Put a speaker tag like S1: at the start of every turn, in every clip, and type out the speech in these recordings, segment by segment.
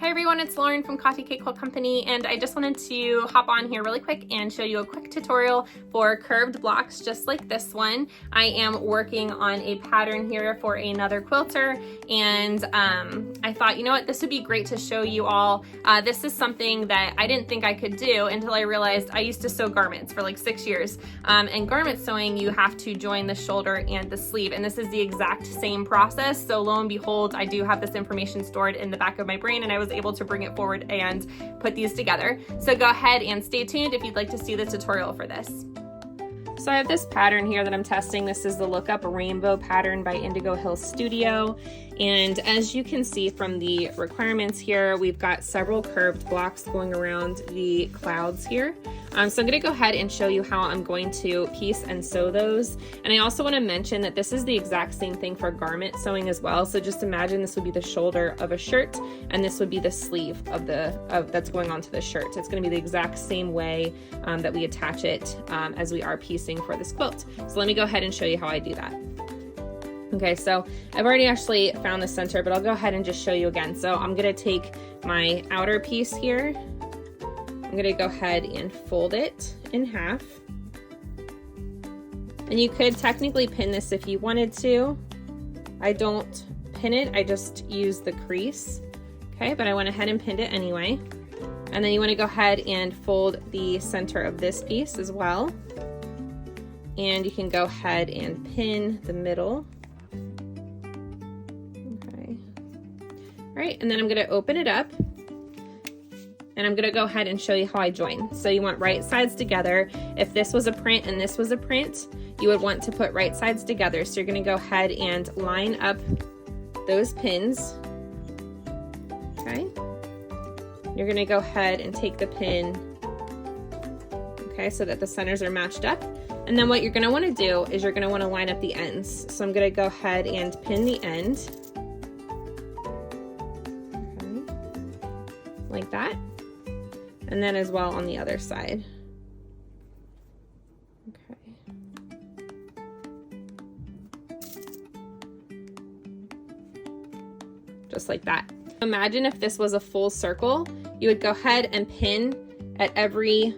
S1: Hey everyone, it's Lauren from Coffee Cake Quilt Company, and I just wanted to hop on here really quick and show you a quick tutorial for curved blocks just like this one. I am working on a pattern here for another quilter, and I thought, you know what, this would be great to show you all. This is something that I didn't think I could do until I realized I used to sew garments for like 6 years. And garment sewing, you have to join the shoulder and the sleeve, and this is the exact same process. So lo and behold, I do have this information stored in the back of my brain, and I was able to bring it forward and put these together. So go ahead and stay tuned if you'd like to see the tutorial for this. So I have this pattern here that I'm testing. This is the Look Up Rainbow pattern by Indigo Hill Studio. And as you can see from the requirements here, we've got several curved blocks going around the clouds here. So I'm gonna go ahead and show you how I'm going to piece and sew those. And I also wanna mention that this is the exact same thing for garment sewing as well. So just imagine this would be the shoulder of a shirt, and this would be the sleeve of that's going onto the shirt. It's gonna be the exact same way that we attach it as we are piecing for this quilt. So let me go ahead and show you how I do that. Okay, so I've already actually found the center, but I'll go ahead and just show you again. So I'm gonna take my outer piece here. I'm gonna go ahead and fold it in half. And you could technically pin this if you wanted to. I don't pin it, I just use the crease. Okay, but I went ahead and pinned it anyway. And then you wanna go ahead and fold the center of this piece as well. And you can go ahead and pin the middle. Okay. All right, and then I'm gonna open it up, and I'm gonna go ahead and show you how I join. So you want right sides together. If this was a print and this was a print, you would want to put right sides together. So you're gonna go ahead and line up those pins. Okay. You're gonna go ahead and take the pin, okay, so that the centers are matched up. And then what you're gonna wanna do is you're gonna wanna line up the ends. So I'm gonna go ahead and pin the end. Okay. Like that. And then as well on the other side. Okay. Just like that. Imagine if this was a full circle, you would go ahead and pin at every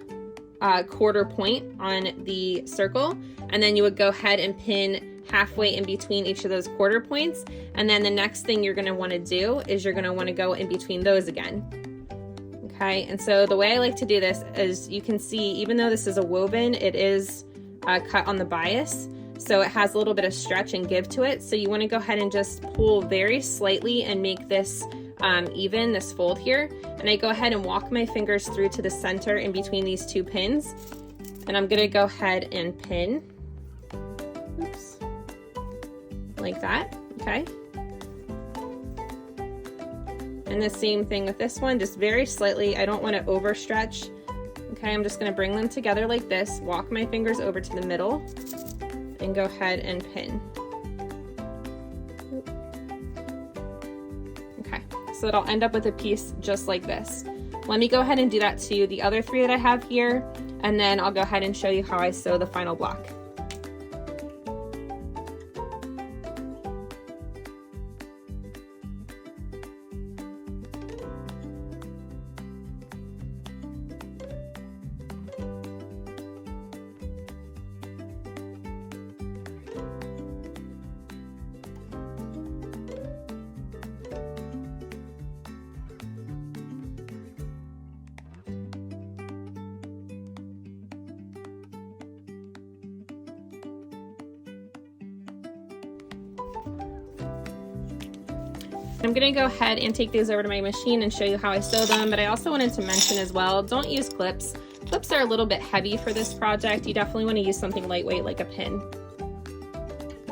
S1: quarter point on the circle, and then you would go ahead and pin halfway in between each of those quarter points. And then the next thing you're gonna wanna do is you're gonna wanna go in between those again. Okay, and so the way I like to do this is, you can see, even though this is a woven, it is cut on the bias, so it has a little bit of stretch and give to it. So you want to go ahead and just pull very slightly and make this even, this fold here. And I go ahead and walk my fingers through to the center in between these two pins, and I'm gonna go ahead and pin. Oops. Like that, okay? And the same thing with this one, just very slightly. I don't want to overstretch. Okay, I'm just going to bring them together like this, walk my fingers over to the middle, and go ahead and pin. Okay, so it'll end up with a piece just like this. Let me go ahead and do that to the other three that I have here, and then I'll go ahead and show you how I sew the final block. I'm gonna go ahead and take these over to my machine and show you how I sew them, but I also wanted to mention as well, don't use clips. Clips are a little bit heavy for this project. You definitely wanna use something lightweight like a pin.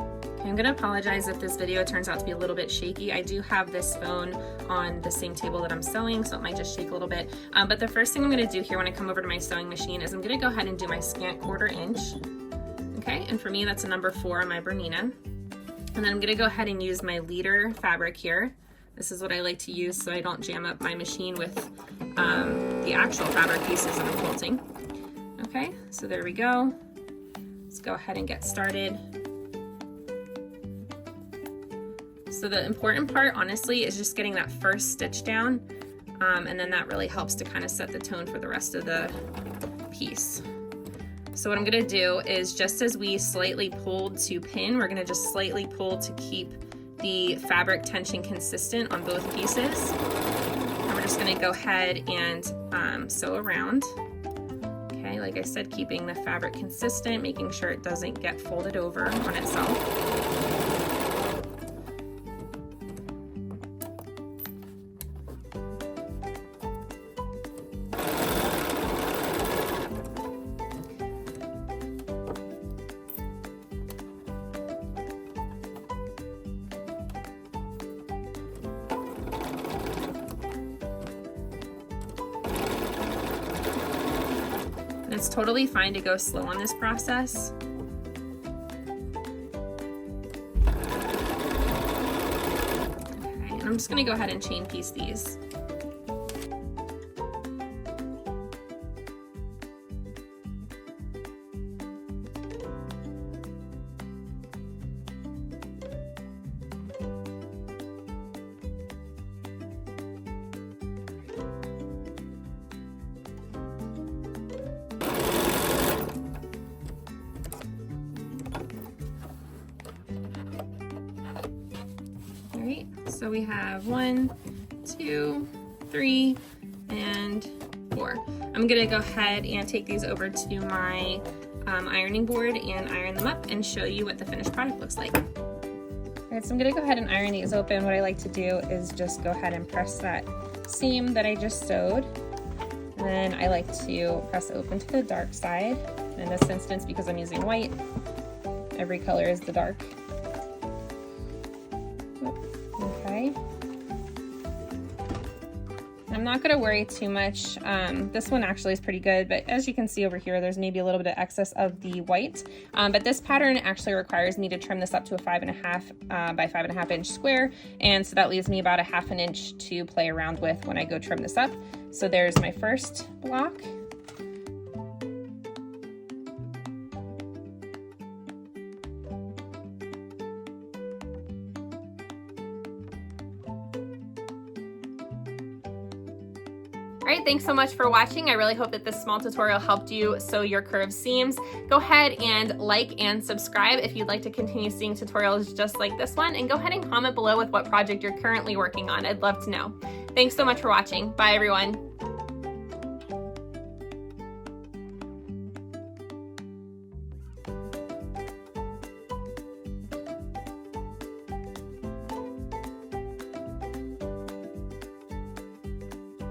S1: Okay, I'm gonna apologize if this video turns out to be a little bit shaky. I do have this phone on the same table that I'm sewing, so it might just shake a little bit. But the first thing I'm gonna do here when I come over to my sewing machine is I'm gonna go ahead and do my scant 1/4 inch. Okay, and for me that's a number 4 on my Bernina. And then I'm gonna go ahead and use my leader fabric here. This is what I like to use so I don't jam up my machine with the actual fabric pieces that I'm quilting. Okay, so there we go. Let's go ahead and get started. So the important part, honestly, is just getting that first stitch down. and then that really helps to kind of set the tone for the rest of the piece. So what I'm gonna do is, just as we slightly pulled to pin, we're gonna just slightly pull to keep the fabric tension consistent on both pieces. And we're just gonna go ahead and sew around. Okay, like I said, keeping the fabric consistent, making sure it doesn't get folded over on itself. It's totally fine to go slow on this process. Okay, and I'm just gonna go ahead and chain piece these. Alright, so we have 1, 2, 3, and 4. I'm gonna go ahead and take these over to my ironing board and iron them up and show you what the finished product looks like. Alright, so I'm gonna go ahead and iron these open. What I like to do is just go ahead and press that seam that I just sewed. And then I like to press open to the dark side. In this instance, because I'm using white, every color is the dark. Okay. I'm not going to worry too much. This one actually is pretty good, but as you can see over here, there's maybe a little bit of excess of the white. But this pattern actually requires me to trim this up to a 5.5 by 5.5 inch square. And so that leaves me about a 1/2 inch to play around with when I go trim this up. So there's my first block. Alright, thanks so much for watching. I really hope that this small tutorial helped you sew your curved seams. Go ahead and like and subscribe if you'd like to continue seeing tutorials just like this one, and go ahead and comment below with what project you're currently working on. I'd love to know. Thanks so much for watching. Bye everyone.